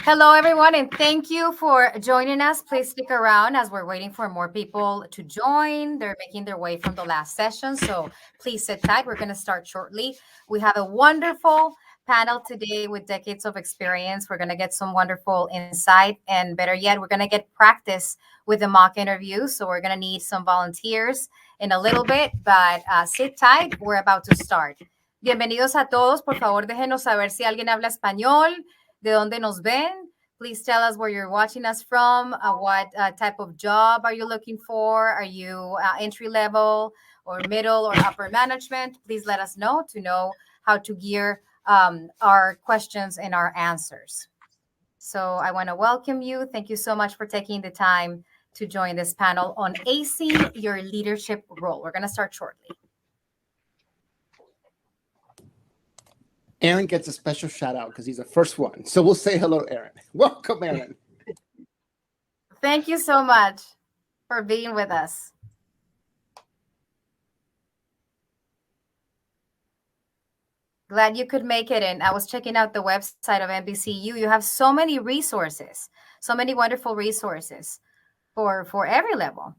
Hello, everyone, and thank you for joining us. Please stick around as we're waiting for more people to join. They're making their way from the last session, so please sit tight. We're going to start shortly. We have a wonderful panel today with decades of experience. We're going to get some wonderful insight, and better yet, we're going to get practice with the mock interview. So we're going to need some volunteers in a little bit, but sit tight. We're about to start. Bienvenidos a todos. Por favor, déjenos saber si alguien habla español. ¿De dónde nos ven? Please tell us where you're watching us from. What type of job are you looking for? Are you entry level or middle or upper management? Please let us know to know how to gear our questions and our answers. So I want to welcome you. Thank you so much for taking the time to join this panel on Acing your leadership role. We're going to start shortly. Aaron gets a special shout out because he's the first one. So we'll say hello, Aaron. Welcome, Aaron. Thank you so much for being with us. Glad you could make it. And I was checking out the website of NBCU. You have so many resources, so many wonderful resources for every level.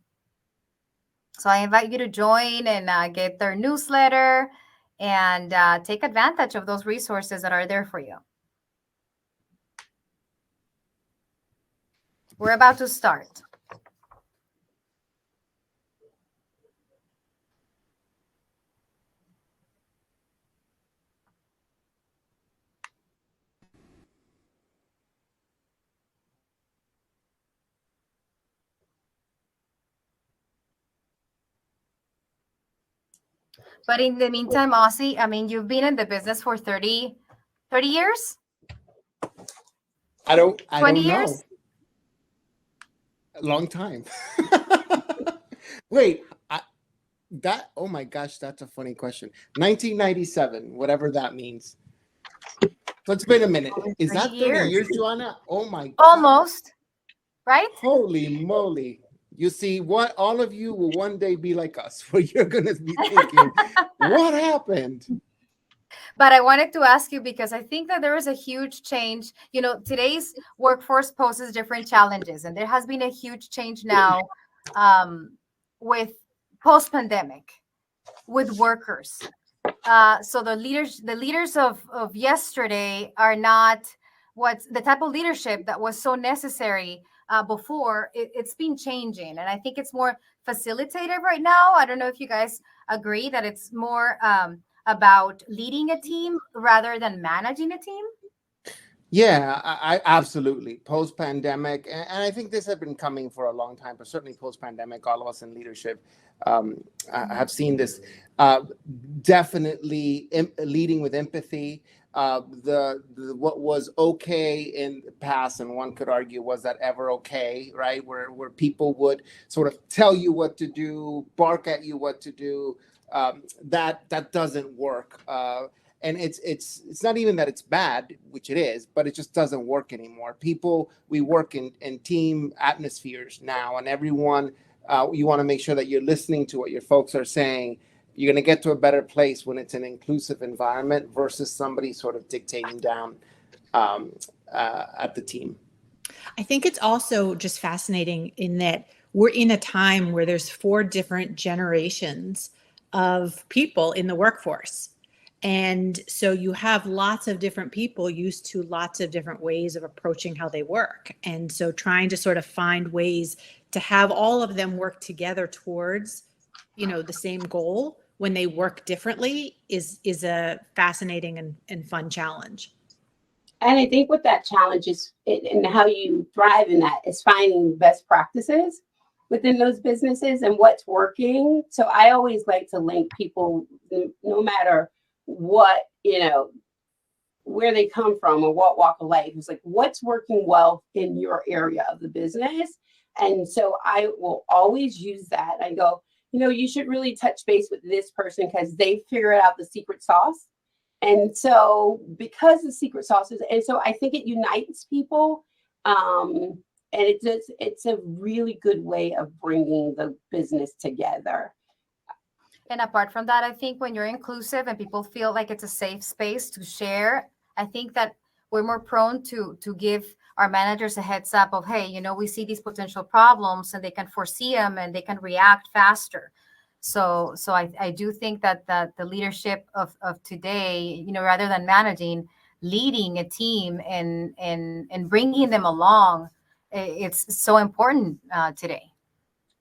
So I invite you to join and get their newsletter and take advantage of those resources that are there for you. We're about to start. But in the meantime, Aussie, I mean, you've been in the business for 30 years? I don't years? know. A long time. Wait, oh my gosh, that's a funny question. 1997, whatever that means. So it's been a minute. Is that 30 years, Joanna? Oh my God. Almost, right? Holy moly. You see, what all of you will one day be like us, where you're going to be thinking, what happened? But I wanted to ask you because I think that there is a huge change. You know, today's workforce poses different challenges, and there has been a huge change now with post-pandemic, with workers. So the leaders of yesterday are not what's the type of leadership that was so necessary before. It's been changing, and I think it's more facilitative right now. I don't know if you guys agree that it's more about leading a team rather than managing a team. Yeah, I absolutely. Post-pandemic, and I think this had been coming for a long time, but certainly post-pandemic, all of us in leadership have seen this. Definitely leading with empathy. What was okay in the past, and one could argue, was that ever okay, right? Where people would sort of tell you what to do, bark at you what to do. That doesn't work. And it's not even that it's bad, which it is, but it just doesn't work anymore. We work in team atmospheres now, and everyone, you want to make sure that you're listening to what your folks are saying. You're going to get to a better place when it's an inclusive environment versus somebody sort of dictating down at the team. I think it's also just fascinating in that we're in a time where there's 4 different generations of people in the workforce. And so you have lots of different people used to lots of different ways of approaching how they work. And so trying to sort of find ways to have all of them work together towards, the same goal when they work differently is a fascinating and fun challenge. And I think what that challenge is and how you thrive in that is finding best practices within those businesses and what's working. So I always like to link people, no matter what, where they come from or what walk of life. It's like, what's working well in your area of the business? And so I will always use that. I go, you should really touch base with this person because they figured out the secret sauce. And so because the secret sauce is, and so I think it unites people. And it's a really good way of bringing the business together. And apart from that, I think when you're inclusive and people feel like it's a safe space to share, I think that we're more prone to give our managers a heads up of, hey, we see these potential problems, and they can foresee them and they can react faster. So I do think that the leadership of today, rather than managing, leading a team and bringing them along, it's so important today.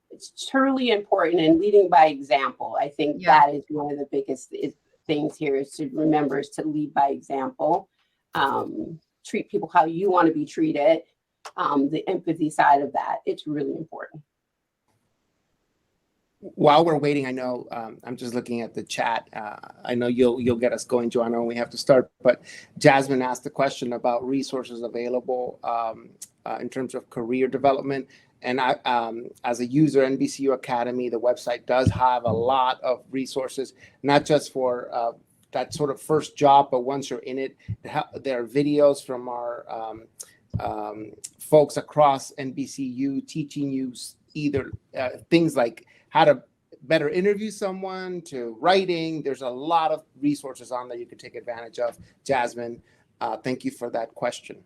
It's truly important, and leading by example. I think Yeah. that is one of the biggest things here, is to remember is to lead by example. Treat people how you want to be treated. The empathy side of that, it's really important. While we're waiting, I know I'm just looking at the chat. I know you'll get us going, Joanna, when we have to start. But Jasmine asked the question about resources available in terms of career development. And I, as a user, NBCU Academy, the website does have a lot of resources, not just for that sort of first job, but once you're in it, there are videos from our folks across NBCU teaching you either things like how to better interview someone, to writing. There's a lot of resources on there you can take advantage of. Jasmine, thank you for that question.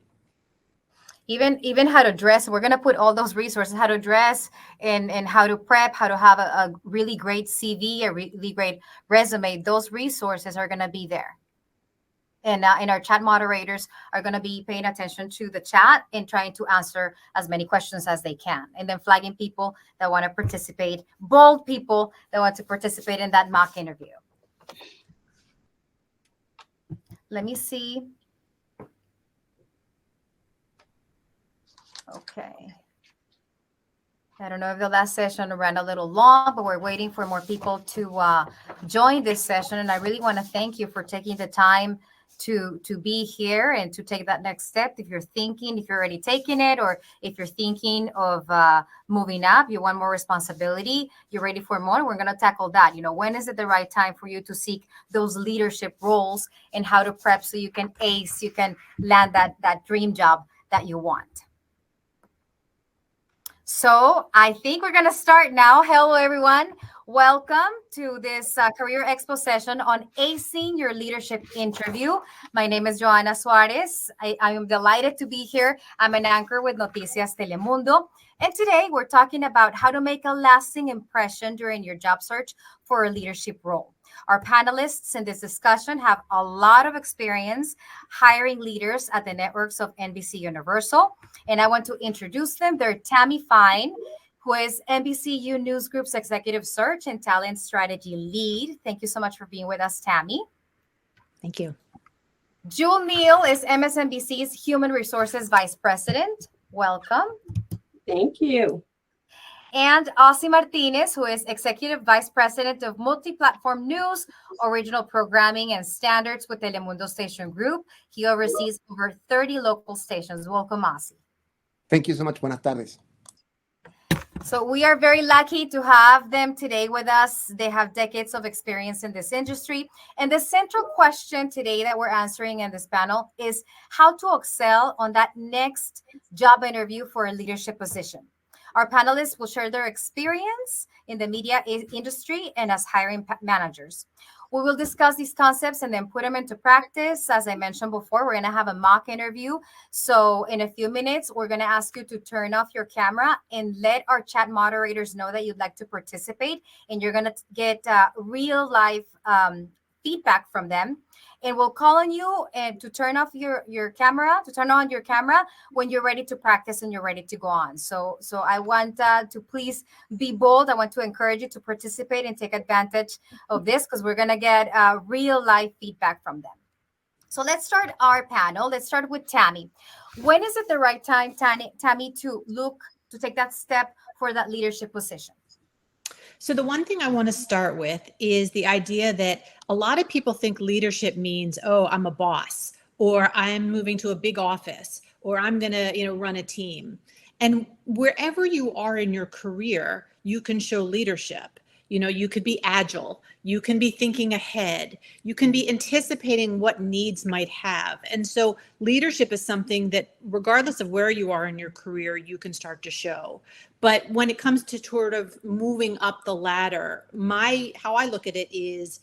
Even how to dress, we're going to put all those resources, how to dress and how to prep, how to have a really great CV, a really great resume. Those resources are going to be there. And our chat moderators are going to be paying attention to the chat and trying to answer as many questions as they can. And then flagging people that want to participate, bold people that want to participate in that mock interview. Let me see. Okay. I don't know if the last session ran a little long, but we're waiting for more people to join this session. And I really want to thank you for taking the time to be here and to take that next step. If you're already taking it, or if you're thinking of moving up, you want more responsibility, you're ready for more, we're going to tackle that. When is it the right time for you to seek those leadership roles, and how to prep so you can ace, you can land that dream job that you want. So I think we're going to start now. Hello, everyone. Welcome to this Career Expo session on acing your leadership interview. My name is Joanna Suarez. I am delighted to be here. I'm an anchor with Noticias Telemundo. And today we're talking about how to make a lasting impression during your job search for a leadership role. Our panelists in this discussion have a lot of experience hiring leaders at the networks of NBC Universal. And I want to introduce them. They're Tammy Fine, who is NBCU News Group's Executive Search and Talent Strategy Lead. Thank you so much for being with us, Tammy. Thank you. Jewel Neal is MSNBC's Human Resources Vice President. Welcome. Thank you. And Ossie Martinez, who is Executive Vice President of Multiplatform News, Original Programming and Standards with Telemundo Station Group. He oversees over 30 local stations. Welcome, Ossie. Thank you so much. Buenas tardes. So we are very lucky to have them today with us. They have decades of experience in this industry. And the central question today that we're answering in this panel is how to excel on that next job interview for a leadership position. Our panelists will share their experience in the media industry and as hiring managers. We will discuss these concepts and then put them into practice. As I mentioned before, we're going to have a mock interview. So in a few minutes, we're going to ask you to turn off your camera and let our chat moderators know that you'd like to participate. And you're going to get real life feedback from them. And we'll call on you and to turn off your camera, to turn on your camera when you're ready to practice and you're ready to go on. So I want to please be bold. I want to encourage you to participate and take advantage of this, because we're going to get real life feedback from them. So let's start our panel. Let's start with Tammy. When is it the right time, Tammy, to take that step for that leadership position? So the one thing I want to start with is the idea that a lot of people think leadership means, oh, I'm a boss, or I'm moving to a big office, or I'm going to, run a team. And wherever you are in your career, you can show leadership. You could be agile. You can be thinking ahead. You can be anticipating what needs might have. And so leadership is something that, regardless of where you are in your career, you can start to show. But when it comes to sort of moving up the ladder, how I look at it is,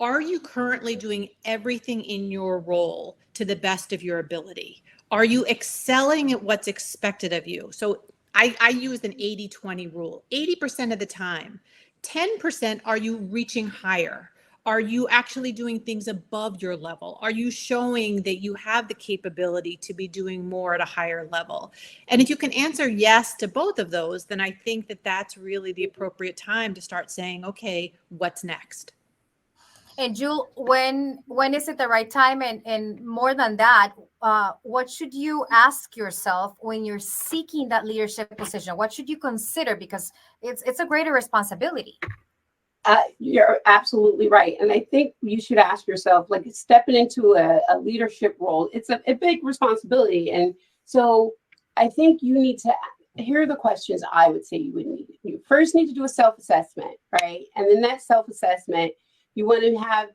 Are you currently doing everything in your role to the best of your ability? Are you excelling at what's expected of you? So I use an 80-20 rule. 80% of the time, 10% are you reaching higher? Are you actually doing things above your level? Are you showing that you have the capability to be doing more at a higher level? And if you can answer yes to both of those, then I think that that's really the appropriate time to start saying, okay, what's next? And Jewel, when is it the right time? And more than that, what should you ask yourself when you're seeking that leadership position? What should you consider? Because it's a greater responsibility. You're absolutely right. And I think you should ask yourself, like stepping into a leadership role, it's a big responsibility. And so I think you need to, here are the questions I would say you would need. You first need to do a self-assessment, right? And in that self-assessment, you want to have,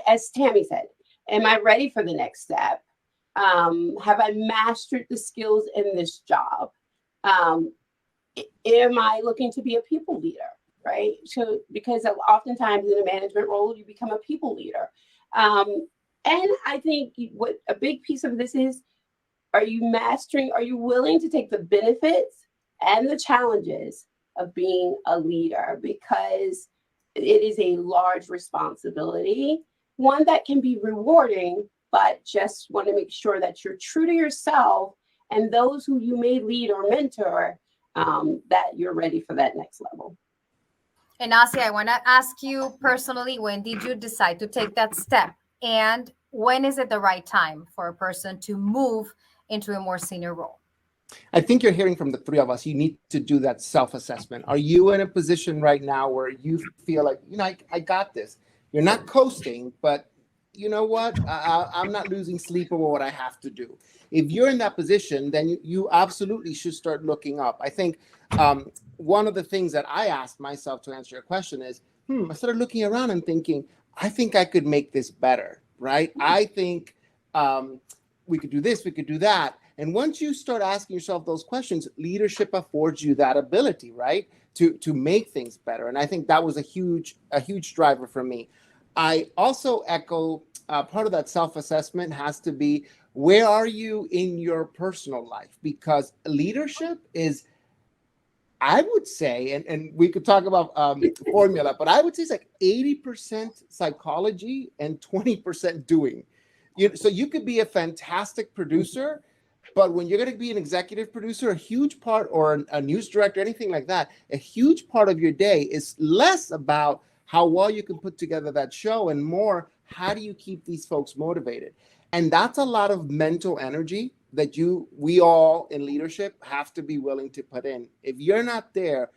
as Tammy said, am I ready for the next step? Have I mastered the skills in this job? Am I looking to be a people leader? Right? So, because oftentimes in a management role, you become a people leader. And I think what a big piece of this is, are you willing to take the benefits and the challenges of being a leader? Because it is a large responsibility, one that can be rewarding, but just want to make sure that you're true to yourself and those who you may lead or mentor, that you're ready for that next level. And Asia, I want to ask you personally, when did you decide to take that step? And when is it the right time for a person to move into a more senior role? I think you're hearing from the three of us. You need to do that self-assessment. Are you in a position right now where you feel like, I got this? You're not coasting, but you know what? I'm not losing sleep over what I have to do. If you're in that position, then you absolutely should start looking up. I think one of the things that I asked myself to answer your question is, I started looking around and thinking, I think I could make this better, right? I think we could do this, we could do that. And once you start asking yourself those questions, leadership affords you that ability, right? To make things better. And I think that was a huge driver for me. I also echo part of that self-assessment has to be, where are you in your personal life? Because leadership is, I would say, and we could talk about formula, but I would say it's like 80% psychology and 20% doing. So you could be a fantastic producer, but when you're going to be an executive producer, a huge part, or a news director, anything like that, a huge part of your day is less about how well you can put together that show and more, how do you keep these folks motivated? And that's a lot of mental energy that we all in leadership have to be willing to put in. If you're not there,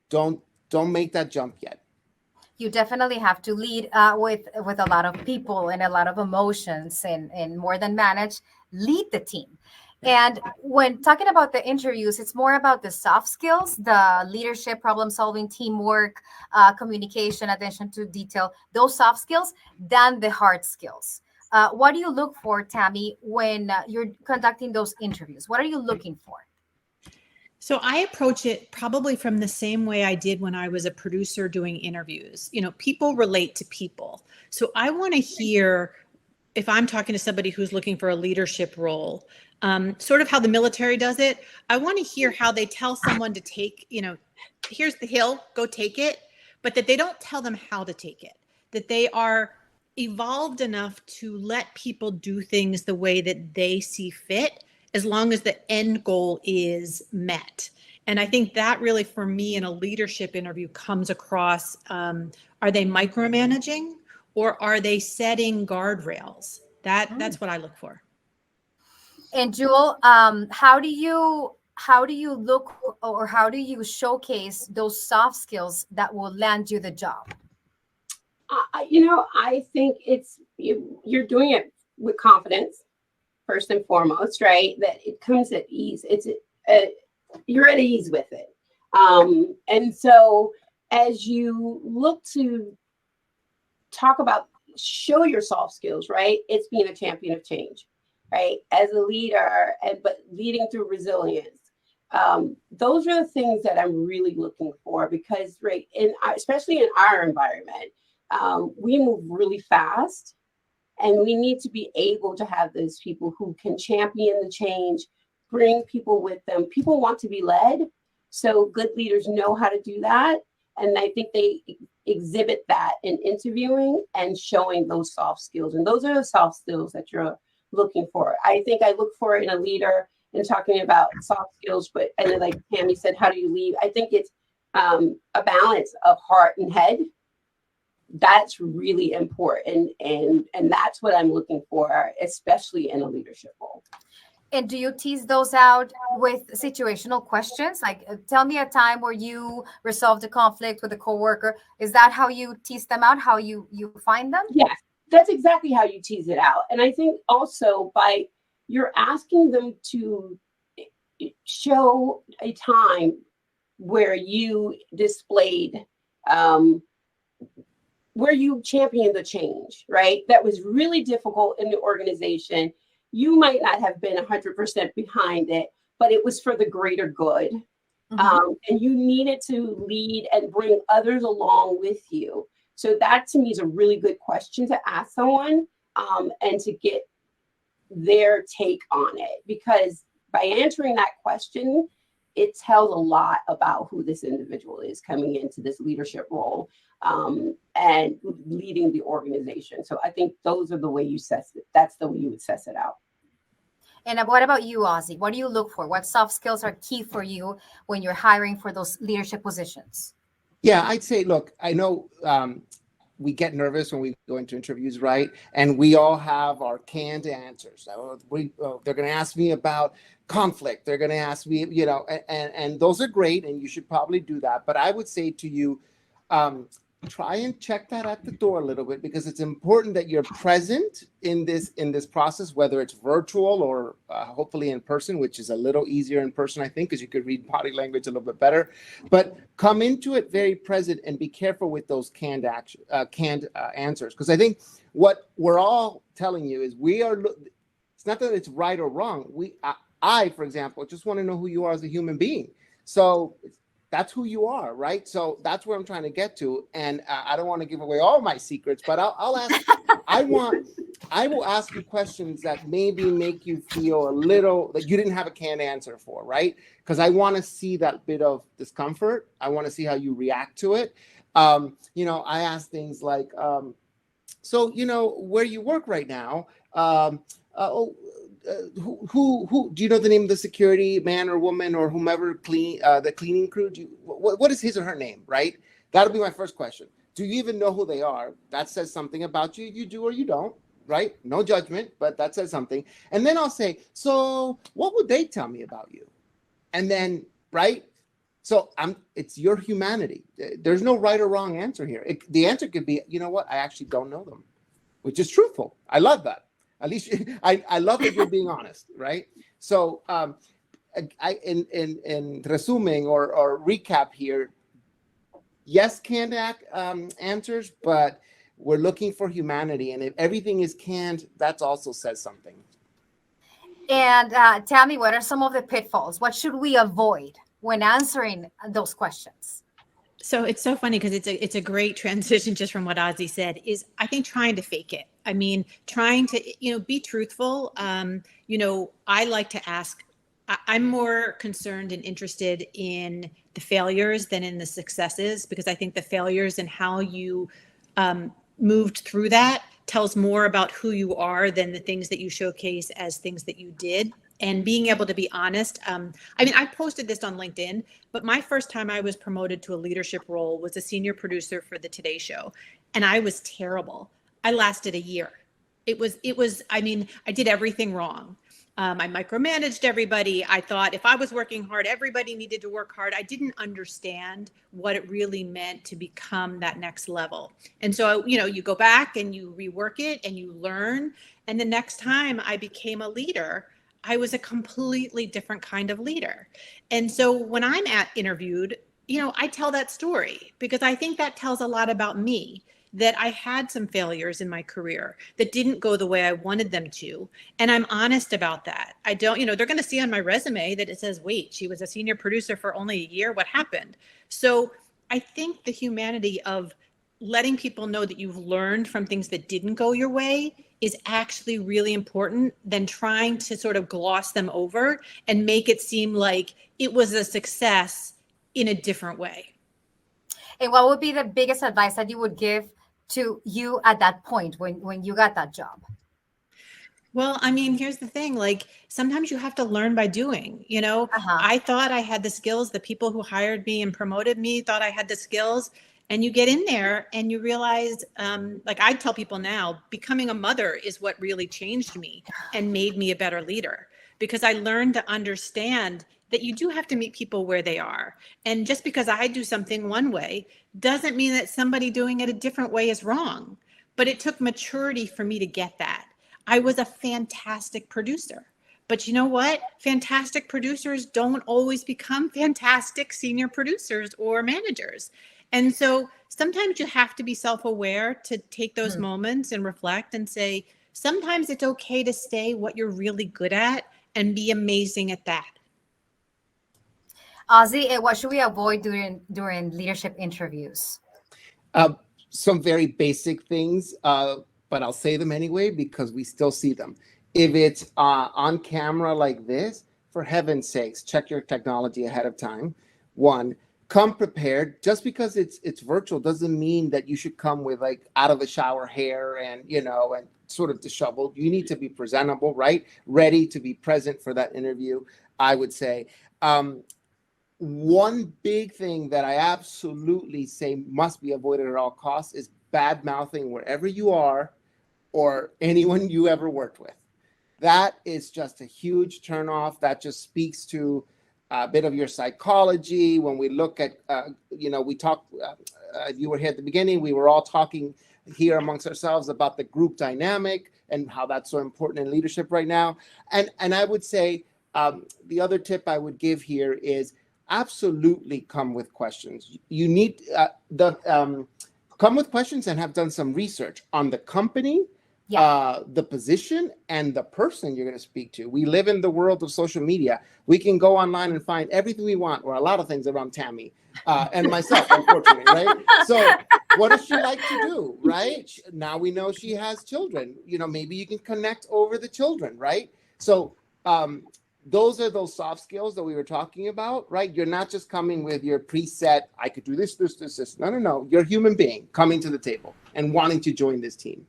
don't make that jump yet. You definitely have to lead with a lot of people and a lot of emotions, and more than manage, lead the team. And when talking about the interviews, it's more about the soft skills, the leadership, problem solving, teamwork, communication, attention to detail, those soft skills, than the hard skills. What do you look for, Tammy, when you're conducting those interviews? What are you looking for? So I approach it probably from the same way I did when I was a producer doing interviews. People relate to people. So I want to hear, if I'm talking to somebody who's looking for a leadership role, sort of how the military does it. I want to hear how they tell someone to take, here's the hill, go take it, but that they don't tell them how to take it, that they are evolved enough to let people do things the way that they see fit, as long as the end goal is met. And I think that really, for me, in a leadership interview comes across, are they micromanaging or are they setting guardrails? That's what I look for. And Jewel, how do you look, or how do you showcase those soft skills that will land you the job? I think you're doing it with confidence, first and foremost, right? That it comes at ease. You're at ease with it. And so as you look to show your soft skills, right? It's being a champion of change, right? As a leader, but leading through resilience. Those are the things that I'm really looking for, because, right, especially in our environment, we move really fast, and we need to be able to have those people who can champion the change, bring people with them. People want to be led, so good leaders know how to do that. And I think they exhibit that in interviewing and showing those soft skills. And those are the soft skills that you're looking for. I think I look for it in a leader and talking about soft skills, but and then like Tammy said, how do you lead? I think it's a balance of heart and head. That's really important. And that's what I'm looking for, especially in a leadership role. And do you tease those out with situational questions? Like, tell me a time where you resolved a conflict with a coworker. Is that how you tease them out? How you find them? Yes, that's exactly how you tease it out. And I think also by you're asking them to show a time where you displayed, where you championed the change, right? That was really difficult in the organization. You might not have been 100% behind it, but it was for the greater good. Mm-hmm. And you needed to lead and bring others along with you. So that to me is a really good question to ask someone, and to get their take on it. Because by answering that question, it tells a lot about who this individual is coming into this leadership role, and leading the organization. So I think those are the way you assess it. That's the way you would assess it out. And what about you, Ozzy? What do you look for? What soft skills are key for you when you're hiring for those leadership positions? Yeah, I'd say, look, I know we get nervous when we go into interviews, right? And we all have our canned answers. They're going to ask me about conflict. They're going to ask me, and those are great, and you should probably do that. But I would say to you, try and check that at the door a little bit, because it's important that you're present in this process, whether it's virtual or hopefully in person, which is a little easier in person, I think, because you could read body language a little bit better. But come into it very present and be careful with those canned answers, because I think what we're all telling you is it's not that it's right or wrong. I, for example, just want to know who you are as a human being. So that's who you are, right? So that's where I'm trying to get to. And I don't want to give away all my secrets, but I'll ask, I will ask you questions that maybe make you feel a little that you didn't have a canned answer for, right? Because I want to see that bit of discomfort. I want to see how you react to it. I ask things like, so, where you work right now, who do you know the name of the security man or woman or whomever the cleaning crew? What is his or her name, right? That'll be my first question. Do you even know who they are? That says something about you. You do or you don't, right? No judgment, but that says something. And then I'll say, so what would they tell me about you? And then, right? So it's your humanity. There's no right or wrong answer here. The answer could be, you know what? I actually don't know them, which is truthful. I love that. At least I love that you're being honest, right? So in resuming or recap here, yes, canned answers, but we're looking for humanity. And if everything is canned, that also says something. And Tammy, what are some of the pitfalls? What should we avoid when answering those questions? So it's so funny because it's a great transition just from what Ozzy said, is I think trying to fake it. I mean, trying to, be truthful. I like to ask, I'm more concerned and interested in the failures than in the successes, because I think the failures and how you moved through that tells more about who you are than the things that you showcase as things that you did. And being able to be honest. I posted this on LinkedIn, but my first time I was promoted to a leadership role was a senior producer for the Today Show. And I was terrible. I lasted a year. I did everything wrong. I micromanaged everybody. I thought if I was working hard, everybody needed to work hard. I didn't understand what it really meant to become that next level. And so, you go back and you rework it and you learn. And the next time I became a leader, I was a completely different kind of leader. And so when I'm interviewed, I tell that story because I think that tells a lot about me, that I had some failures in my career that didn't go the way I wanted them to. And I'm honest about that. I don't, they're going to see on my resume that it says, wait, she was a senior producer for only a year. What happened? So I think the humanity of letting people know that you've learned from things that didn't go your way is actually really important than trying to sort of gloss them over and make it seem like it was a success in a different way. And what would be the biggest advice that you would give to you at that point when you got that job? Well, I mean, here's the thing, like sometimes you have to learn by doing, you know. Uh-huh. I thought I had the skills. The people who hired me and promoted me thought I had the skills. And you get in there and you realize, like I tell people now, becoming a mother is what really changed me and made me a better leader, because I learned to understand that you do have to meet people where they are. And just because I do something one way doesn't mean that somebody doing it a different way is wrong. But it took maturity for me to get that. I was a fantastic producer. But you know what? Fantastic producers don't always become fantastic senior producers or managers. And so sometimes you have to be self-aware to take those moments and reflect and say, sometimes it's okay to stay what you're really good at and be amazing at that. Ozzy, what should we avoid during leadership interviews? Some very basic things, but I'll say them anyway because we still see them. If it's on camera like this, for heaven's sakes, check your technology ahead of time. One, come prepared. Just because it's virtual doesn't mean that you should come with like out of the shower hair and and sort of disheveled. You need to be presentable, right? Ready to be present for that interview, I would say. One big thing that I absolutely say must be avoided at all costs is bad mouthing wherever you are or anyone you ever worked with. That is just a huge turnoff. That just speaks to a bit of your psychology. When we look at, we talked, you were here at the beginning, we were all talking here amongst ourselves about the group dynamic and how that's so important in leadership right now. And I would say the other tip I would give here is absolutely come with questions. You need come with questions and have done some research on the company, the position, and the person you're going to speak to. We live in the world of social media. We can go online and find everything we want, or a lot of things around Tammy and myself, unfortunately, right? So what does she like to do, right? Now we know she has children. Maybe you can connect over the children, right? So those are those soft skills that we were talking about, right? You're not just coming with your preset, I could do this. No. You're a human being coming to the table and wanting to join this team.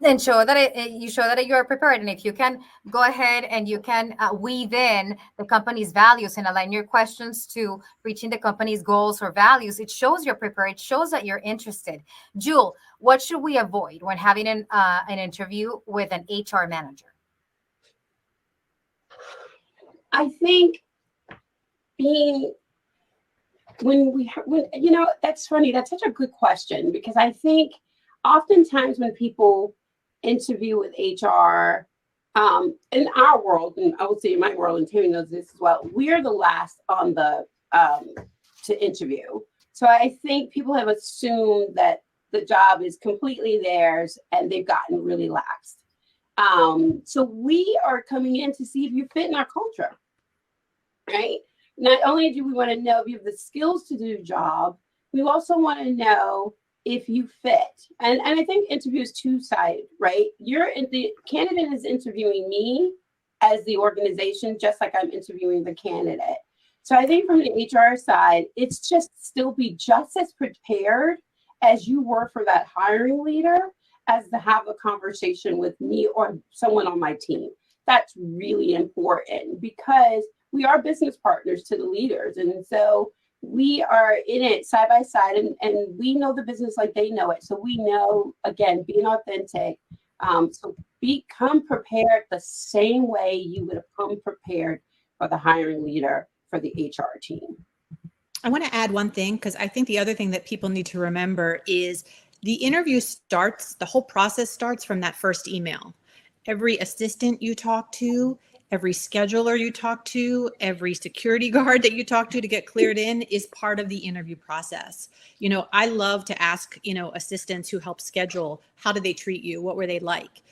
And show that you show that you are prepared. And if you can go ahead and you can weave in the company's values and align your questions to reaching the company's goals or values, it shows you're prepared. It shows that you're interested. Jewel, what should we avoid when having an interview with an HR manager? I think that's funny. That's such a good question, because I think oftentimes when people interview with HR, in our world, and I would say in my world, and Tammy knows this as well, we're the last on the to interview. So I think people have assumed that the job is completely theirs and they've gotten really laxed. So we are coming in to see if you fit in our culture, right? Not only do we want to know if you have the skills to do the job, we also want to know if you fit. And I think interview is two-sided, right? The candidate is interviewing me as the organization, just like I'm interviewing the candidate. So I think from the HR side, it's just still be just as prepared as you were for that hiring leader as to have a conversation with me or someone on my team. That's really important because we are business partners to the leaders. And so we are in it side by side, and we know the business like they know it. So we know, again, being authentic. So become prepared the same way you would have come prepared for the hiring leader for the HR team. I want to add one thing, because I think the other thing that people need to remember is the interview starts, the whole process starts from that first email. Every assistant you talk to, every scheduler you talk to, every security guard that you talk to get cleared in is part of the interview process. I love to ask, assistants who help schedule, how do they treat you? What were they like?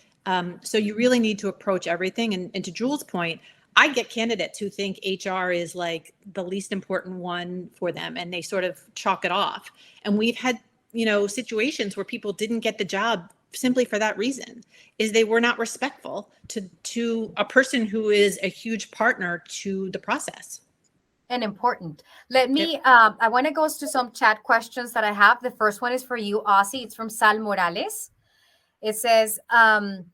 So you really need to approach everything. And to Jewel's point, I get candidates who think HR is like the least important one for them, and they sort of chalk it off. And we've had situations where people didn't get the job simply for that reason, is they were not respectful to a person who is a huge partner to the process. And important. Let me, I want to go to some chat questions that I have. The first one is for you, Ozzy. It's from Sal Morales. It says, Ozzy,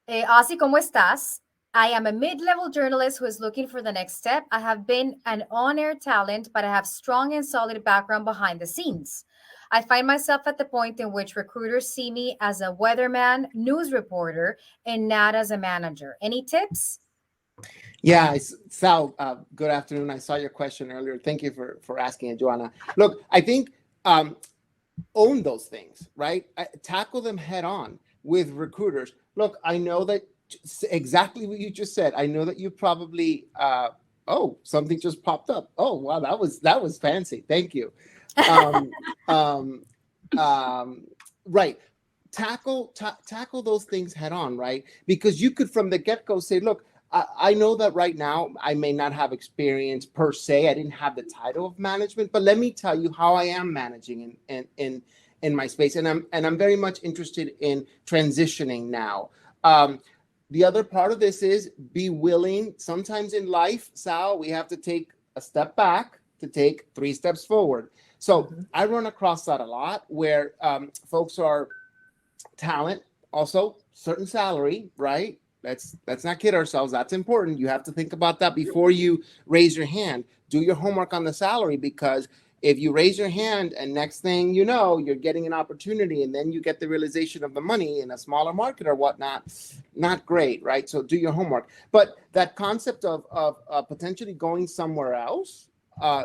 ¿cómo estás? I am a mid-level journalist who is looking for the next step. I have been an on-air talent, but I have strong and solid background behind the scenes. I find myself at the point in which recruiters see me as a weatherman, news reporter, and not as a manager. Any tips? Yeah, Sal, good afternoon. I saw your question earlier. Thank you for asking it, Joanna. Look, I think own those things, right? Tackle them head on with recruiters. Look, I know that exactly what you just said. I know that you probably, something just popped up. Oh, wow, that was fancy. Thank you. Right. Tackle those things head on, right? Because you could from the get-go say, look, I know that right now I may not have experience per se. I didn't have the title of management, but let me tell you how I am managing in my space, and I'm very much interested in transitioning now. The other part of this is be willing. Sometimes in life, Sal, we have to take a step back to take 3 steps forward. So I run across that a lot where folks are talent, also certain salary, right? Let's not kid ourselves. That's important. You have to think about that before you raise your hand. Do your homework on the salary, because if you raise your hand and next thing you know, you're getting an opportunity and then you get the realization of the money in a smaller market or whatnot, not great, right? So do your homework. But that concept of potentially going somewhere else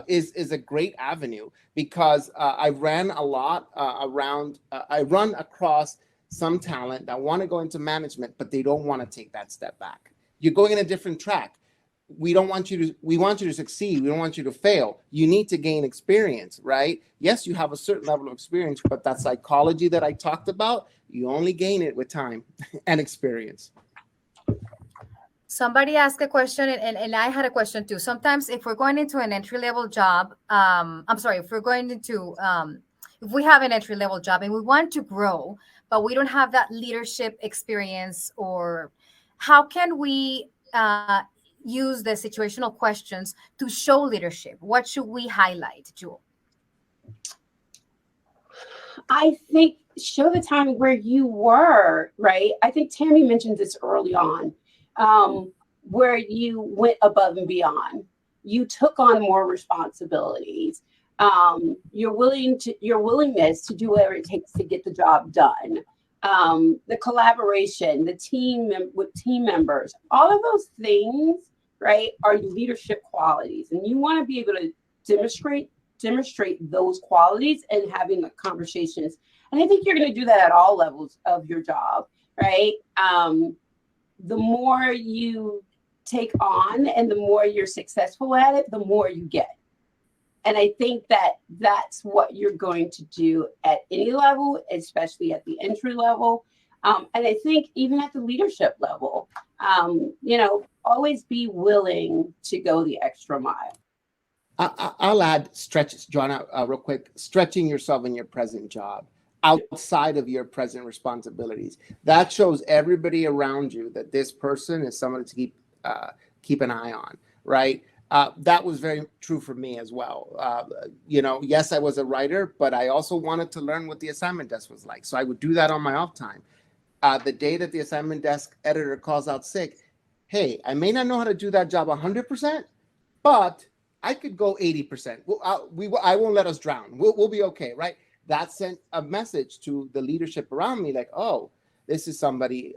is a great avenue, because I ran a lot I run across some talent that want to go into management, but they don't want to take that step back. You're going in a different track. We want you to succeed. We don't want you to fail. You need to gain experience, right? Yes, you have a certain level of experience, but that psychology that I talked about, you only gain it with time and experience. Somebody asked a question, and I had a question too. Sometimes if we're going into an entry-level job, if we have an entry-level job and we want to grow, but we don't have that leadership experience, or how can we use the situational questions to show leadership? What should we highlight, Jewel? I think show the time where you were, right? I think Tammy mentioned this early on, where you went above and beyond. You took on more responsibilities. Your willingness to do whatever it takes to get the job done. The collaboration, the team with team members, all of those things, right, are leadership qualities, and you want to be able to demonstrate those qualities and having the conversations. And I think you're going to do that at all levels of your job, right? The more you take on and the more you're successful at it, the more you get. And I think that that's what you're going to do at any level, especially at the entry level. And I think even at the leadership level, always be willing to go the extra mile. I'll add stretches, Joanna, real quick. Stretching yourself in your present job outside of your present responsibilities. That shows everybody around you that this person is someone to keep an eye on, right? That was very true for me as well. Yes, I was a writer, but I also wanted to learn what the assignment desk was like. So I would do that on my off time. The day that the assignment desk editor calls out sick, hey, I may not know how to do that job 100%, but I could go 80%. I won't let us drown. We'll be okay, right? That sent a message to the leadership around me, like, oh, this is somebody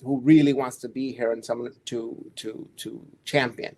who really wants to be here and someone to champion.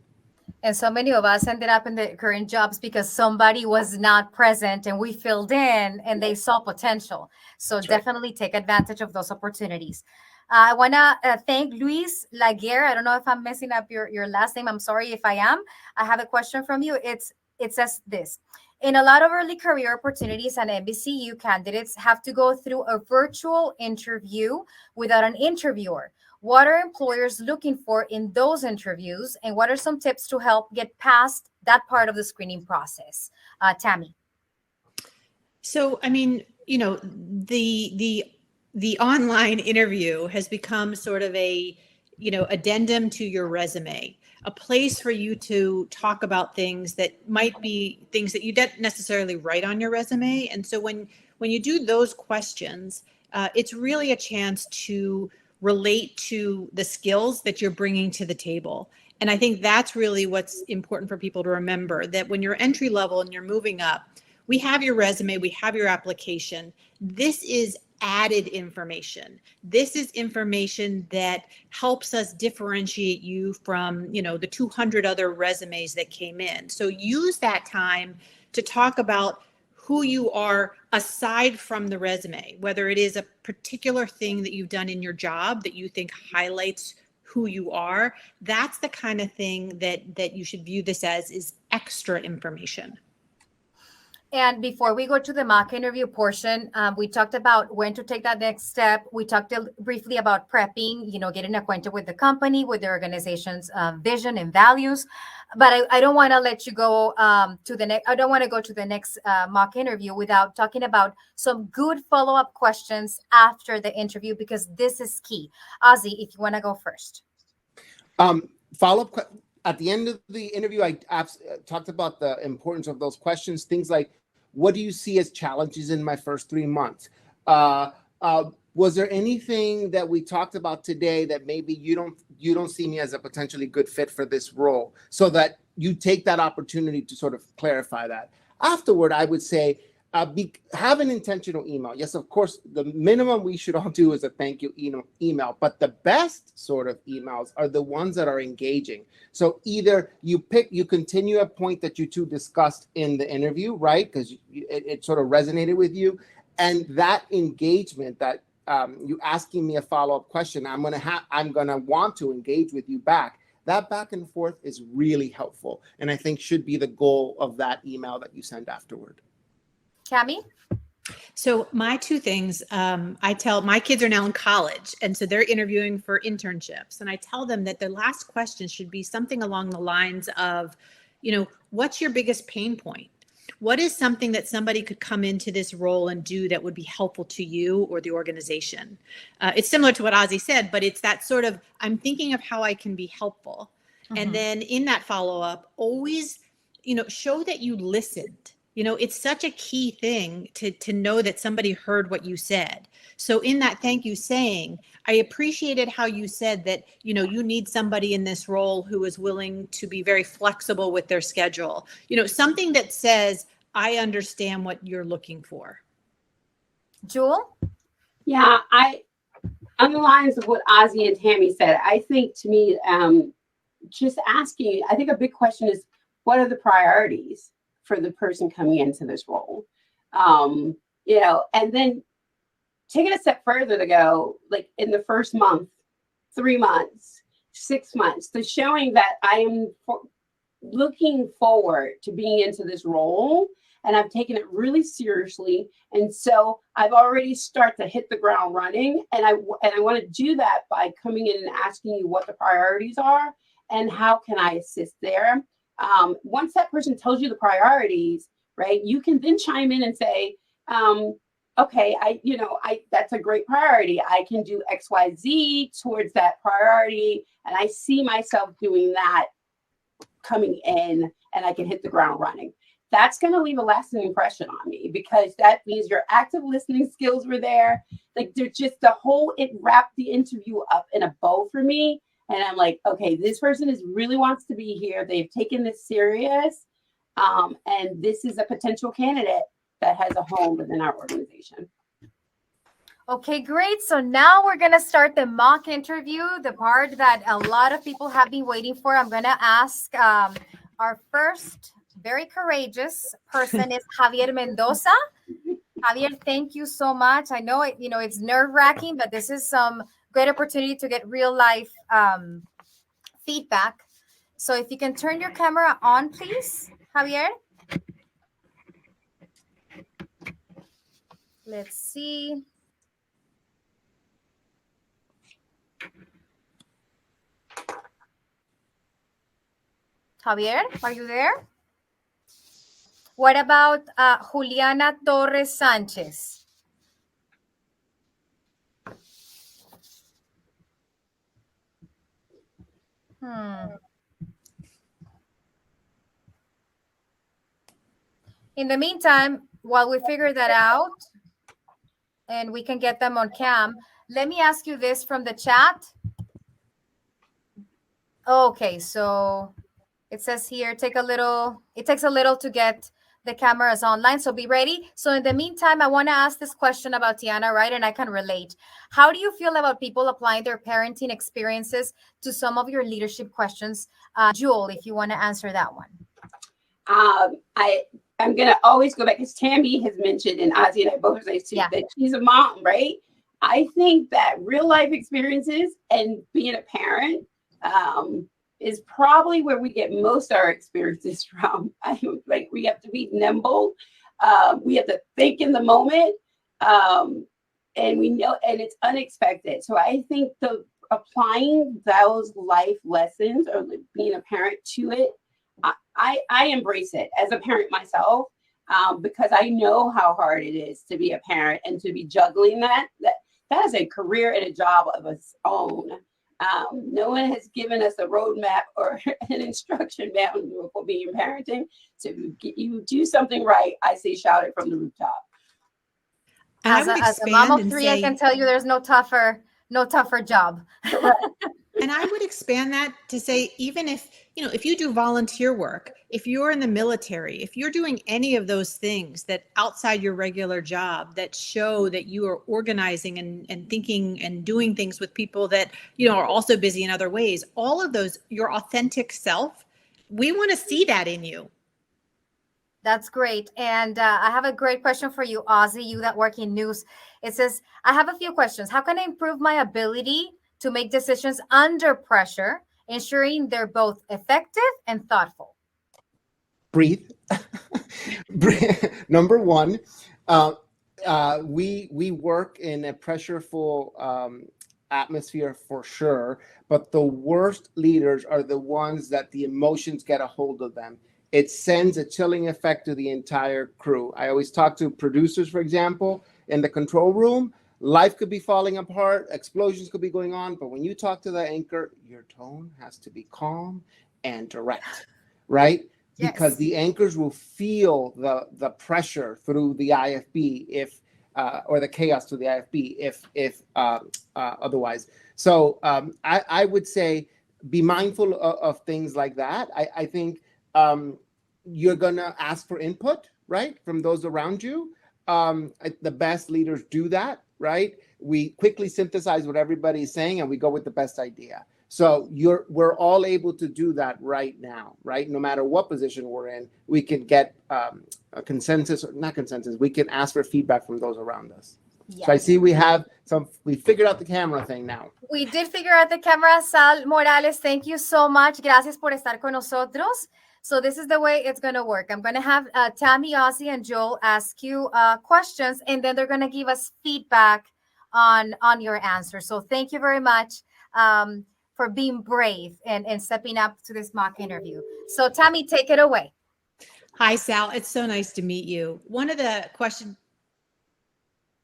And so many of us ended up in the current jobs because somebody was not present and we filled in and they saw potential. So That's definitely take advantage of those opportunities. I want to thank Luis Laguerre. I don't know if I'm messing up your last name. I'm sorry if I am. I have a question from you. It says this. In a lot of early career opportunities, and NBCU candidates have to go through a virtual interview without an interviewer. What are employers looking for in those interviews, and what are some tips to help get past that part of the screening process? Tammy. So, I mean, the online interview has become sort of a, addendum to your resume, a place for you to talk about things that might be things that you didn't necessarily write on your resume. And so when you do those questions, it's really a chance to relate to the skills that you're bringing to the table. And I think that's really what's important for people to remember, that when you're entry level and you're moving up, we have your resume, we have your application. This is added information. This is information that helps us differentiate you from, the 200 other resumes that came in. So use that time to talk about who you are aside from the resume, whether it is a particular thing that you've done in your job that you think highlights who you are. That's the kind of thing that you should view this as, is extra information. And before we go to the mock interview portion, we talked about when to take that next step. We talked briefly about prepping, getting acquainted with the company, with the organization's vision and values. But I don't want to let you go to the next. I don't want to go to the next mock interview without talking about some good follow-up questions after the interview, because this is key. Ozzy, if you want to go first. Follow-up. At the end of the interview, I talked about the importance of those questions. Things like, what do you see as challenges in my first 3 months? Was there anything that we talked about today that maybe you don't see me as a potentially good fit for this role? So that you take that opportunity to sort of clarify that. Afterward, I would say, have an intentional email. Yes, of course, the minimum we should all do is a thank you email, but the best sort of emails are the ones that are engaging. So either you continue a point that you two discussed in the interview, right? Because it sort of resonated with you. And that engagement, that you asking me a follow-up question, I'm gonna want to engage with you back. That back and forth is really helpful, and I think should be the goal of that email that you send afterward. Cami? So my two things, I tell my kids are now in college, and so they're interviewing for internships. And I tell them that their last question should be something along the lines of, what's your biggest pain point? What is something that somebody could come into this role and do that would be helpful to you or the organization? It's similar to what Ozzy said, but it's that sort of, I'm thinking of how I can be helpful. Mm-hmm. And then in that follow-up, always, show that you listened. It's such a key thing to know that somebody heard what you said. So in that thank you saying, I appreciated how you said that, you need somebody in this role who is willing to be very flexible with their schedule. Something that says, I understand what you're looking for. Jewel? Yeah, on the lines of what Ozzy and Tammy said, I think to me, just asking, I think a big question is, what are the priorities for the person coming into this role? And then taking a step further to go, like in the first month, 3 months, 6 months, to showing that I am looking forward to being into this role, and I've taken it really seriously. And so I've already started to hit the ground running, and I want to do that by coming in and asking you what the priorities are and how can I assist there. Once that person tells you the priorities, right, you can then chime in and say, okay, that's a great priority. I can do X, Y, Z towards that priority. And I see myself doing that coming in, and I can hit the ground running. That's going to leave a lasting impression on me, because that means your active listening skills were there. Like, they're just it wrapped the interview up in a bow for me. And I'm like, okay, this person really wants to be here. They've taken this serious. And this is a potential candidate that has a home within our organization. Okay, great. So now we're going to start the mock interview, the part that a lot of people have been waiting for. I'm going to ask our first very courageous person is Javier Mendoza. Javier, thank you so much. I know it's nerve-wracking, but this is some great opportunity to get real life feedback. So if you can turn your camera on, please, Javier. Let's see. Javier, are you there? What about Juliana Torres Sanchez? Hmm. In the meantime, while we figure that out and we can get them on cam, let me ask you this from the chat. Okay, so it says here, it takes a little to get the cameras online. So be ready. So in the meantime, I want to ask this question about Tiana, right? And I can relate. How do you feel about people applying their parenting experiences to some of your leadership questions? Jewel, if you want to answer that one. I'm gonna always go back because Tammy has mentioned, and Ozzy and I both say too, that she's a mom, right? I think that real life experiences and being a parent is probably where we get most of our experiences from. Like we have to be nimble, we have to think in the moment, and we know, and it's unexpected. So I think the applying those life lessons or being a parent to it, I embrace it as a parent myself, because I know how hard it is to be a parent and to be juggling that is a career and a job of its own. No one has given us a roadmap or an instruction manual for being parenting. So if you do something right, I say shout it from the rooftop. As a mom of three, I can tell you there's no tougher job. And I would expand that to say, even if you do volunteer work, if you're in the military, if you're doing any of those things that outside your regular job that show that you are organizing and thinking and doing things with people that, are also busy in other ways, all of those, your authentic self, we want to see that in you. That's great. And I have a great question for you, Ozzy, you that work in news. It says, I have a few questions. How can I improve my ability to make decisions under pressure, ensuring they're both effective and thoughtful? Breathe. Number one, we work in a pressureful atmosphere for sure, but the worst leaders are the ones that the emotions get a hold of them. It sends a chilling effect to the entire crew. I always talk to producers, for example, in the control room. Life could be falling apart, explosions could be going on, but when you talk to the anchor, your tone has to be calm and direct, right? Yes. Because the anchors will feel the pressure through the IFB or the chaos through the IFB if otherwise. So I would say be mindful of things like that. I think you're gonna ask for input, right, from those around you. The best leaders do that, right? We quickly synthesize what everybody's saying and we go with the best idea. So we're all able to do that right now, right? No matter what position we're in, we can get a consensus, or not consensus, we can ask for feedback from those around us. Yes. So I see we figured out the camera thing now. We did figure out the camera. Sal Morales, thank you so much. Gracias por estar con nosotros. So this is the way it's going to work. I'm going to have Tammy, Ozzy, and Joel ask you questions, and then they're going to give us feedback on your answer. So thank you very much for being brave and stepping up to this mock interview. So Tammy, take it away. Hi, Sal. It's so nice to meet you. One of the questions,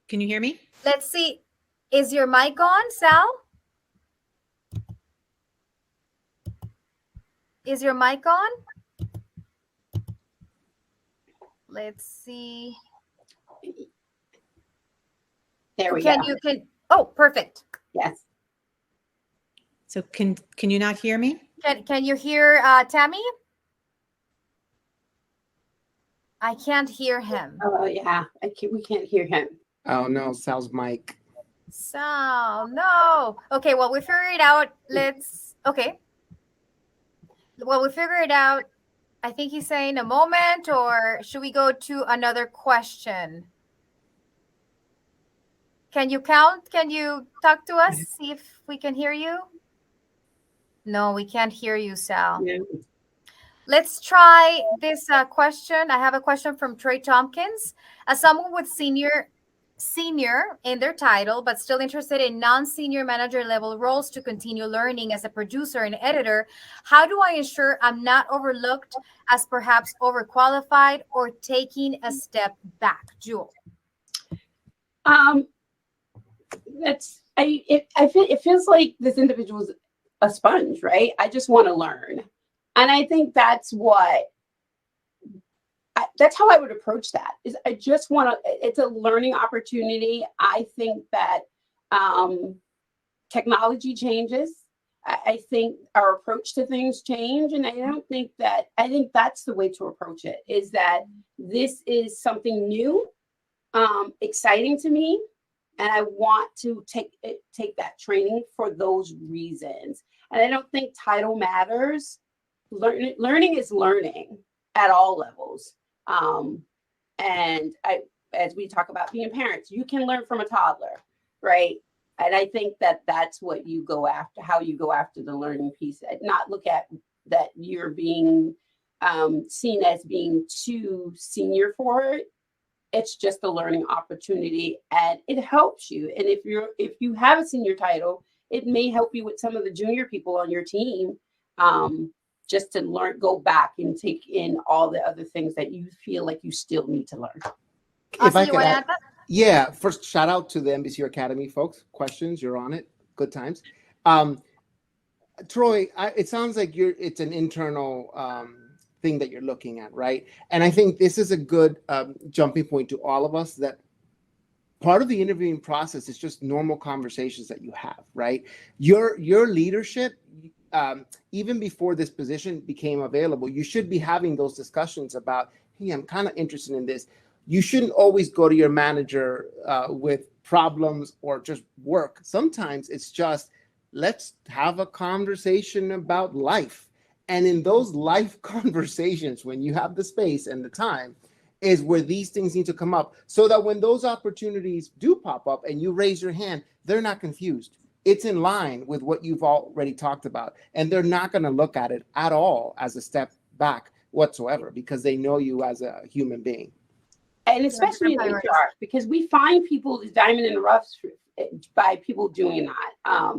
can you hear me? Let's see. Is your mic on, Sal? Is your mic on? Let's see. There we go. Oh, perfect. Yes. So can you not hear me? Can you hear Tammy? I can't hear him. Oh yeah, we can't hear him. Oh no, Sal's mic. Sal, no. Okay, well we figure it out. Okay. Well, we figure it out. I think he's saying a moment, or should we go to another question? Can you count? Can you talk to us? See if we can hear you? No, we can't hear you, Sal. Yeah. Let's try this question. I have a question from Trey Tompkins. As someone with senior in their title, but still interested in non-senior manager level roles to continue learning as a producer and editor, how do I ensure I'm not overlooked as perhaps overqualified or taking a step back? Jewel. It feels like this individual's a sponge, right? I just want to learn. And I think that's that's how I would approach that. Is I just want to, it's a learning opportunity. I think that technology changes. I think our approach to things change. And I think that's the way to approach it, is that this is something new, exciting to me. And I want to take that training for those reasons. And I don't think title matters. Learning is learning at all levels. As we talk about being parents, you can learn from a toddler, right? And I think that that's what you go after, how you go after the learning piece, and not look at that you're being seen as being too senior for it. It's just a learning opportunity, and it helps you. And if you have a senior title, it may help you with some of the junior people on your team, just to go back and take in all the other things that you feel like you still need to learn. If I you could want to add, add that? yeah, first shout out to the NBCU Academy folks. Questions, you're on it. Good times. Troy, it sounds like it's an internal thing that you're looking at, right? And I think this is a good jumping point to all of us, that part of the interviewing process is just normal conversations that you have, right? Your leadership, even before this position became available, you should be having those discussions about, hey, I'm kind of interested in this. You shouldn't always go to your manager with problems or just work. Sometimes it's just, let's have a conversation about life. And in those life conversations, when you have the space and the time, is where these things need to come up, so that when those opportunities do pop up and you raise your hand, they're not confused. It's in line with what you've already talked about. And they're not going to look at it at all as a step back whatsoever, because they know you as a human being. And especially in HR, because we find people diamond in the rough by people doing that.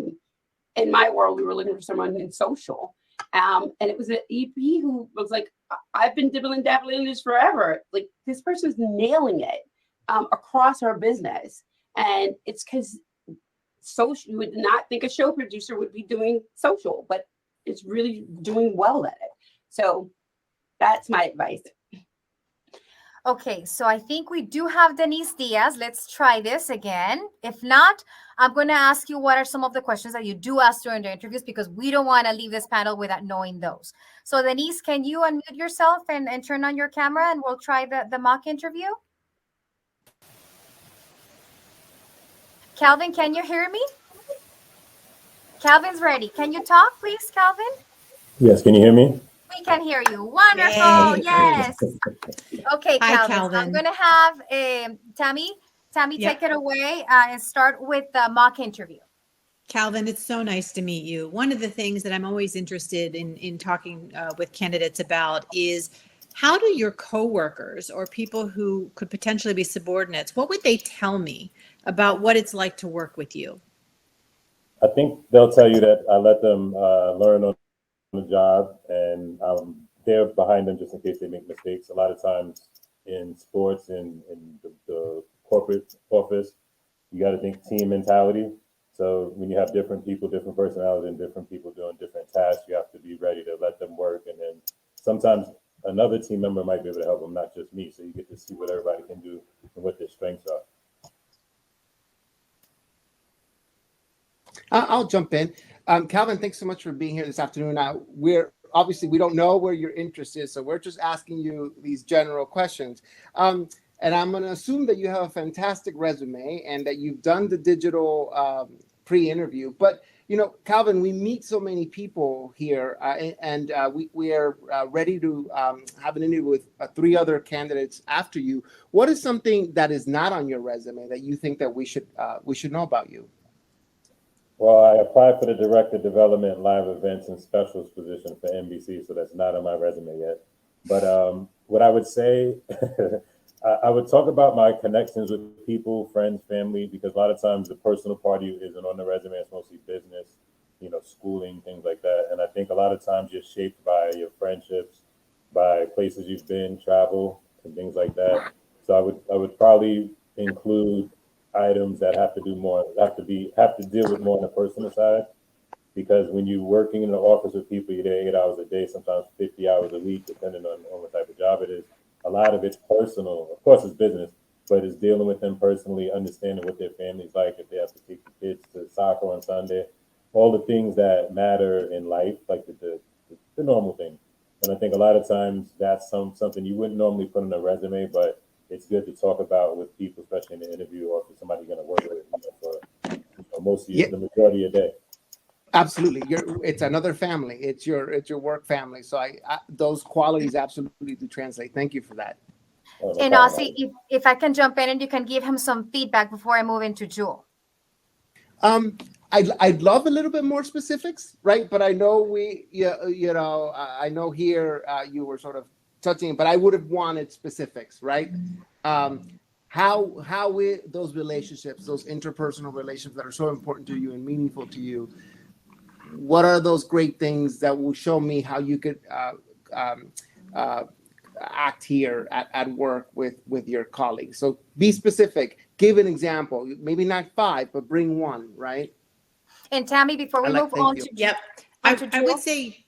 In my world, we were looking for someone in social. And it was an EP who was like, I've been dibbling dabbling in this forever. Like, this person's nailing it across our business. And it's because social, you would not think a show producer would be doing social, but it's really doing well at it. So that's my advice. Okay, so I think we do have Denise Diaz. Let's try this again. If not, I'm going to ask you what are some of the questions that you do ask during the interviews, because we don't want to leave this panel without knowing those. So Denise, can you unmute yourself and turn on your camera, and we'll try the mock interview? Calvin, can you hear me? Calvin's ready. Can you talk, please, Calvin? Yes, can you hear me? We can hear you. Wonderful. Yay. Yes. Okay, Hi, Calvin. I'm Calvin. going to have Tammy, Yeah. take it away and start with the mock interview. Calvin, it's so nice to meet you. One of the things that I'm always interested in talking with candidates about is, how do your coworkers or people who could potentially be subordinates, what would they tell me about what it's like to work with you? I think they'll tell you that I let them learn on the job, and I'm there behind them just in case they make mistakes. A lot of times in sports and in the corporate office, you got to think team mentality. So when you have different people, different personalities, and different people doing different tasks, you have to be ready to let them work. And then sometimes another team member might be able to help them, not just me. So you get to see what everybody can do and what their strengths are. I'll jump in. Calvin, thanks so much for being here this afternoon. Now, we don't know where your interest is, so we're just asking you these general questions. And I'm going to assume that you have a fantastic resume and that you've done the digital pre-interview. But, Calvin, we meet so many people here, and we are ready to have an interview with 3 other candidates after you. What is something that is not on your resume that you think that we should know about you? Well, I applied for the Director Development, Live Events, and Specials position for NBC, so that's not on my resume yet. But what I would say, I would talk about my connections with people, friends, family, because a lot of times the personal part of you isn't on the resume. It's mostly business, schooling, things like that. And I think a lot of times you're shaped by your friendships, by places you've been, travel, and things like that. So I would probably include items that have to deal with more on the personal side, because when you're working in the office with people, you're there 8 hours a day, sometimes 50 hours a week, depending on what type of job it is. A lot of it's personal. Of course, it's business, but it's dealing with them personally, understanding what their family's like, if they have to take the kids to soccer on Sunday, all the things that matter in life, like the normal things. And I think a lot of times that's something you wouldn't normally put on a resume, but it's good to talk about with people, especially in the interview or if somebody's going to work with for most of the majority of the day. Absolutely. It's another family. It's your work family. So I those qualities absolutely do translate. Thank you for that. And Ozzy, if I can jump in and you can give him some feedback before I move into Jewel. I'd love a little bit more specifics, right? But I know I know here you were sort of touching, but I would have wanted specifics, right? How those relationships, those interpersonal relationships that are so important to you and meaningful to you, what are those great things that will show me how you could act here at work with your colleagues? So be specific, give an example, maybe not 5, but bring 1, right? And Tammy, before we move on to I would say,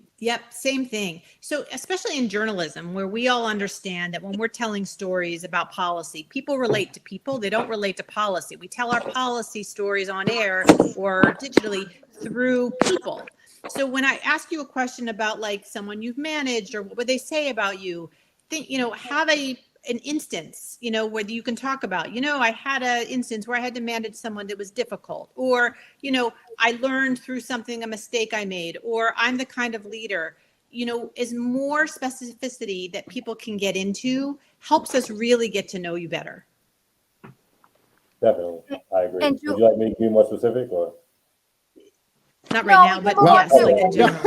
same thing. So especially in journalism, where we all understand that when we're telling stories about policy, people relate to people, they don't relate to policy. We tell our policy stories on air or digitally through people. So when I ask you a question about like someone you've managed or what they say about you, think, have an instance, where you can talk about, I had an instance where I had to manage someone that was difficult, or, I learned through something, a mistake I made, or I'm the kind of leader, is more specificity that people can get into helps us really get to know you better. Definitely. I agree. Would you like me to be more specific or? Not right now, but yes, like in general.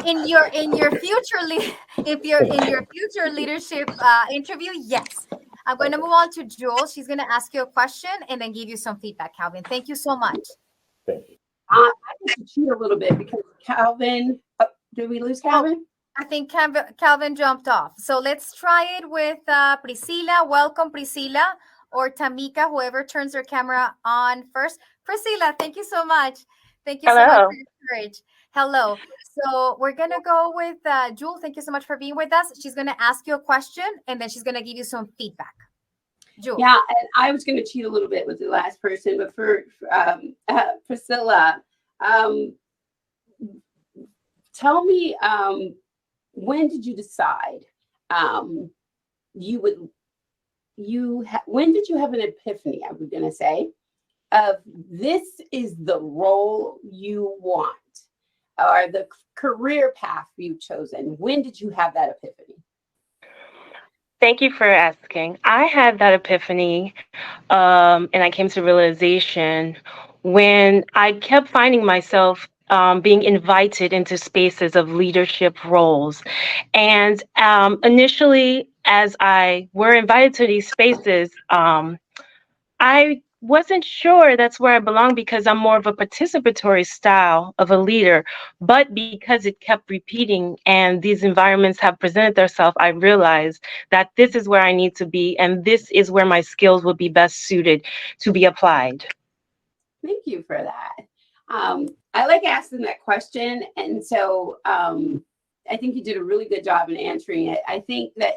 in your future leadership interview, yes. I'm going to move on to Jewel. She's going to ask you a question and then give you some feedback, Calvin. Thank you so much. Thank you. I need to cheat a little bit because Calvin, did we lose Calvin? I think Calvin jumped off. So let's try it with Priscilla. Welcome, Priscilla, or Tamika, whoever turns their camera on first. Priscilla, thank you so much. Thank you so much for your courage. Hello. So we're going to go with Jewel. Thank you so much for being with us. She's going to ask you a question, and then she's going to give you some feedback. Jewel. Yeah, and I was going to cheat a little bit with the last person, but for Priscilla, tell me, when did you decide when did you have an epiphany, I was going to say, of this is the role you want or the career path you've chosen? When did you have that epiphany? Thank you for asking. I had that epiphany and I came to realization when I kept finding myself being invited into spaces of leadership roles. And initially, as I were invited to these spaces, I wasn't sure that's where I belong because I'm more of a participatory style of a leader. But because it kept repeating and these environments have presented themselves, I realized that this is where I need to be and this is where my skills would be best suited to be applied. Thank you for that. I like asking that question. And so I think you did a really good job in answering it. I think that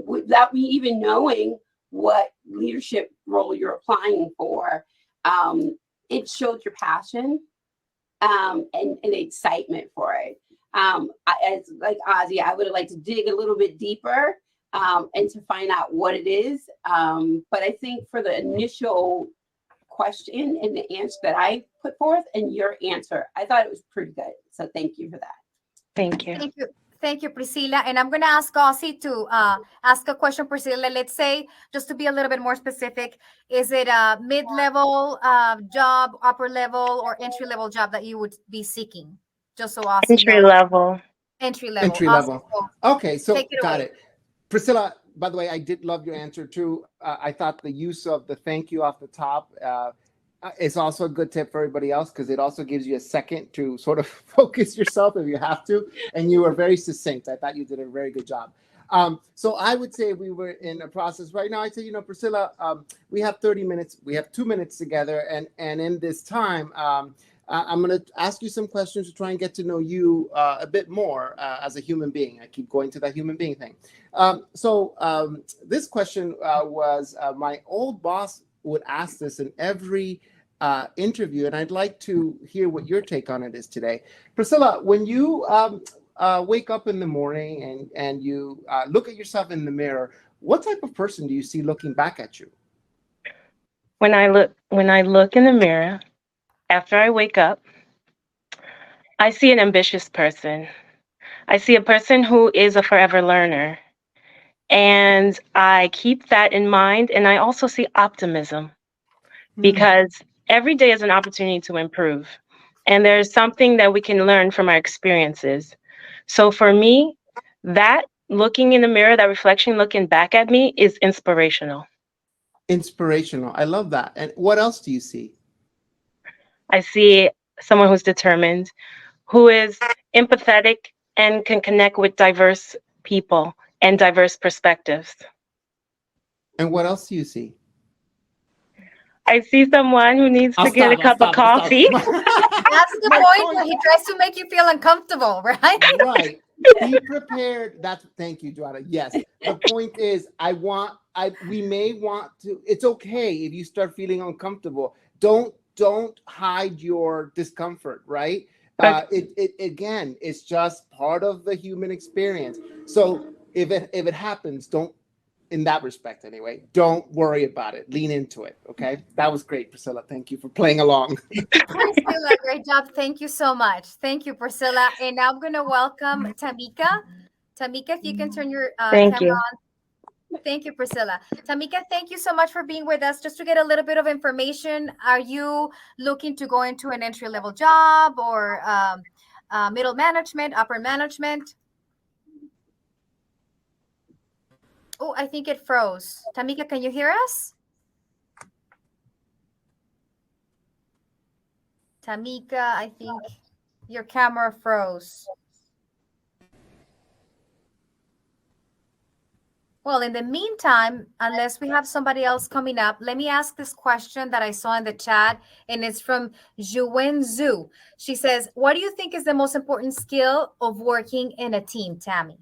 without me even knowing what leadership role you're applying for, it showed your passion and excitement for it. As like Ozzy, I would have liked to dig a little bit deeper and to find out what it is. But I think for the initial question and the answer that I put forth and your answer, I thought it was pretty good. So thank you for that. Thank you. Thank you. Thank you, Priscilla. And I'm going to ask Ozzy to ask a question, Priscilla. Let's say, just to be a little bit more specific, is it a mid-level job, upper level, or entry-level job that you would be seeking? Just so Ozzy Entry knows. level. Entry level. Entry Awesome. level. Okay, so got away. it. Priscilla, by the way, I did love your answer too. I thought the use of the thank you off the top is also a good tip for everybody else because it also gives you a second to sort of focus yourself if you have to. And you were very succinct. I thought you did a very good job. So I would say we were in a process right now. I'd say, Priscilla, we have 30 minutes. We have 2 minutes together. And in this time, I'm going to ask you some questions to try and get to know you a bit more as a human being. I keep going to that human being thing. This question was my old boss would ask this in every interview, and I'd like to hear what your take on it is today. Priscilla, when you wake up in the morning and you look at yourself in the mirror, what type of person do you see looking back at you? When I look in the mirror after I wake up, I see an ambitious person. I see a person who is a forever learner. And I keep that in mind. And I also see optimism because every day is an opportunity to improve. And there's something that we can learn from our experiences. So for me, that looking in the mirror, that reflection looking back at me is inspirational. Inspirational. I love that. And what else do you see? I see someone who's determined, who is empathetic and can connect with diverse people and diverse perspectives. And what else do you see? I see someone who needs to get a cup of coffee. That's the point where he tries to make you feel uncomfortable, right? Right. Be prepared. Thank you, Joanna. Yes. The point is, we may want to, it's okay if you start feeling uncomfortable. Don't hide your discomfort, right? Again, it's just part of the human experience. So if it happens, in that respect anyway, don't worry about it. Lean into it. Okay. That was great, Priscilla. Thank you for playing along. Priscilla, great job. Thank you so much. Thank you, Priscilla. And now I'm going to welcome Tamika. Tamika, if you can turn your Thank camera you. on. Thank you, Priscilla. Tamika, thank you so much for being with us. Just to get a little bit of information, are you looking to go into an entry-level job or middle management, upper management? Oh, I think it froze. Tamika, can you hear us? Tamika, I think your camera froze. Well, in the meantime, unless we have somebody else coming up, let me ask this question that I saw in the chat, and it's from Juwen Zhu. She says, what do you think is the most important skill of working in a team, Tammy?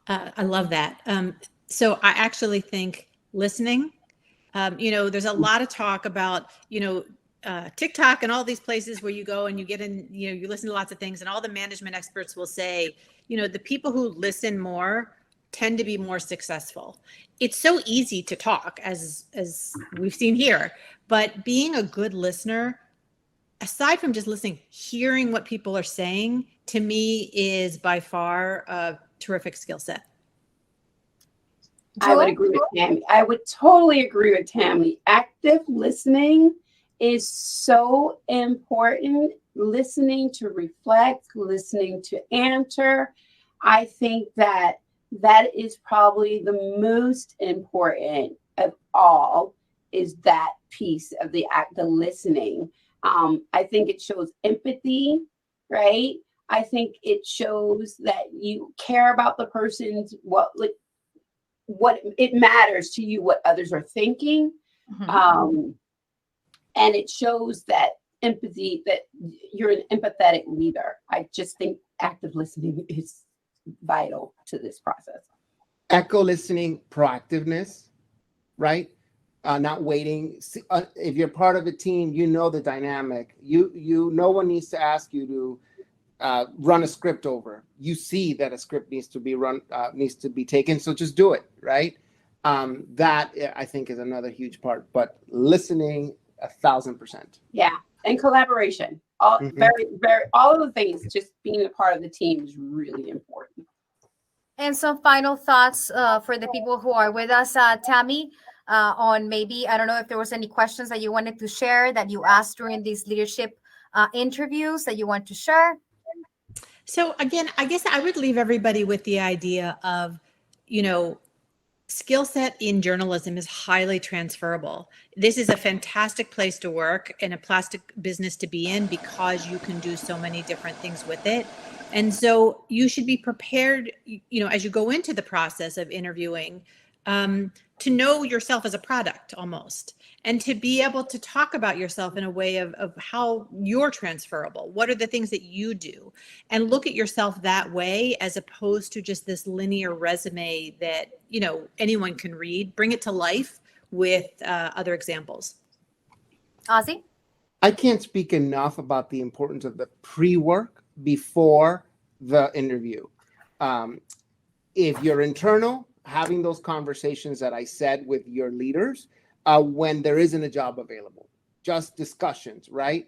I love that. So I actually think listening. There's a lot of talk about, TikTok and all these places where you go and you get in, you listen to lots of things, and all the management experts will say, the people who listen more tend to be more successful. It's so easy to talk, as we've seen here, but being a good listener, aside from just listening, hearing what people are saying, to me is by far a terrific skill set. I would agree with Tammy. I would totally agree with Tammy. Active listening is so important. Listening to reflect, listening to answer. I think that is probably the most important of all, is that piece of the listening. I think it shows empathy, right? I think it shows that you care about the person's what it matters to you, what others are thinking. Mm-hmm. And it shows that empathy, that you're an empathetic leader. I just think active listening is vital to this process. Echo listening, proactiveness, right? Not waiting. If you're part of a team, the dynamic. No one needs to ask you to run a script over. You see that a script needs to be run, needs to be taken. So just do it, right? That I think is another huge part. But listening, 1,000%. Yeah, and collaboration. All all of the things. Just being a part of the team is really important. And some final thoughts for the people who are with us, Tammy, on maybe, I don't know if there was any questions that you wanted to share that you asked during these leadership interviews that you want to share. So again, I guess I would leave everybody with the idea of, skill set in journalism is highly transferable. This is a fantastic place to work and a plastic business to be in because you can do so many different things with it. And so you should be prepared, as you go into the process of interviewing, to know yourself as a product almost, and to be able to talk about yourself in a way of how you're transferable. What are the things that you do? And look at yourself that way, as opposed to just this linear resume that, you know, anyone can read. Bring it to life with other examples. Ozzy? I can't speak enough about the importance of the pre-work before the interview. If you're internal, having those conversations that I said with your leaders when there isn't a job available, just discussions, right?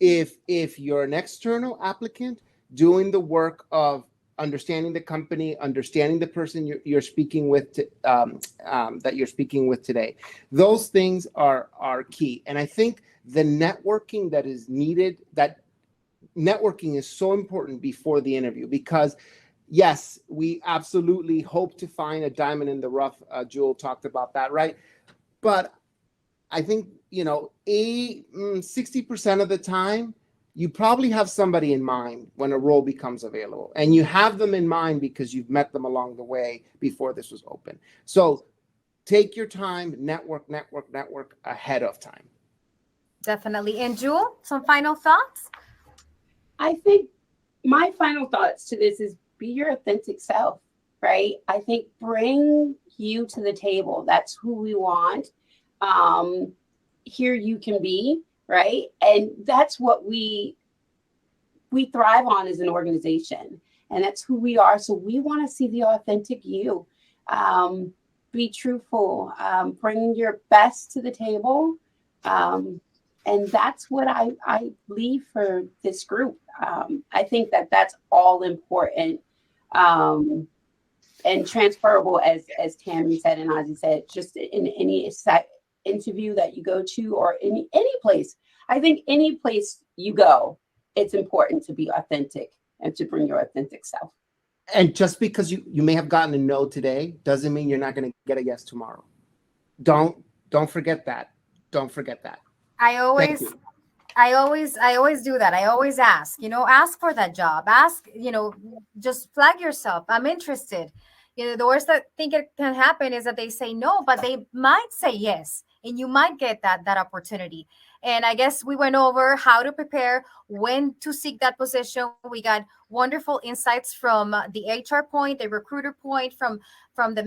If you're an external applicant, doing the work of understanding the company, understanding the person you're speaking with, that you're speaking with today, those things are key. And I think the networking that is needed, that networking is so important before the interview, because yes, we absolutely hope to find a diamond in the rough. Jewel talked about that, right? But I think, 60% of the time, you probably have somebody in mind when a role becomes available. And you have them in mind because you've met them along the way before this was open. So take your time, network ahead of time. Definitely. And Jewel, some final thoughts? I think my final thoughts to this is be your authentic self, right? I think bring you to the table. That's who we want. Here you can be, right? And that's what we thrive on as an organization. And that's who we are. So we want to see the authentic you. Be truthful. Bring your best to the table. And that's what I leave for this group. I think that's all important and transferable, as Tammy said and Ozzy said, just in any interview that you go to, or any place. I think any place you go, it's important to be authentic and to bring your authentic self. And just because you may have gotten a no today doesn't mean you're not going to get a yes tomorrow. Don't forget that. Don't forget that. I always do that. I always ask, ask for that job. Ask, just flag yourself. I'm interested. The worst that think it can happen is that they say no, but they might say yes, and you might get that opportunity. And I guess we went over how to prepare, when to seek that position. We got wonderful insights from the HR point, the recruiter point, from the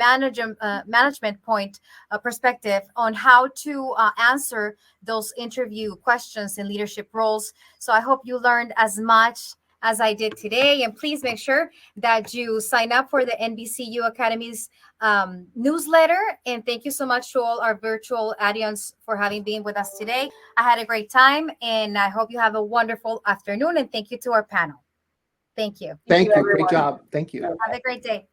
management point perspective on how to answer those interview questions in leadership roles. So I hope you learned as much as I did today. And please make sure that you sign up for the NBCU Academy's newsletter. And thank you so much to all our virtual audience for having been with us today. I had a great time, and I hope you have a wonderful afternoon. And thank you to our panel. Thank you. Thank you. Great job. Thank you. Have a great day.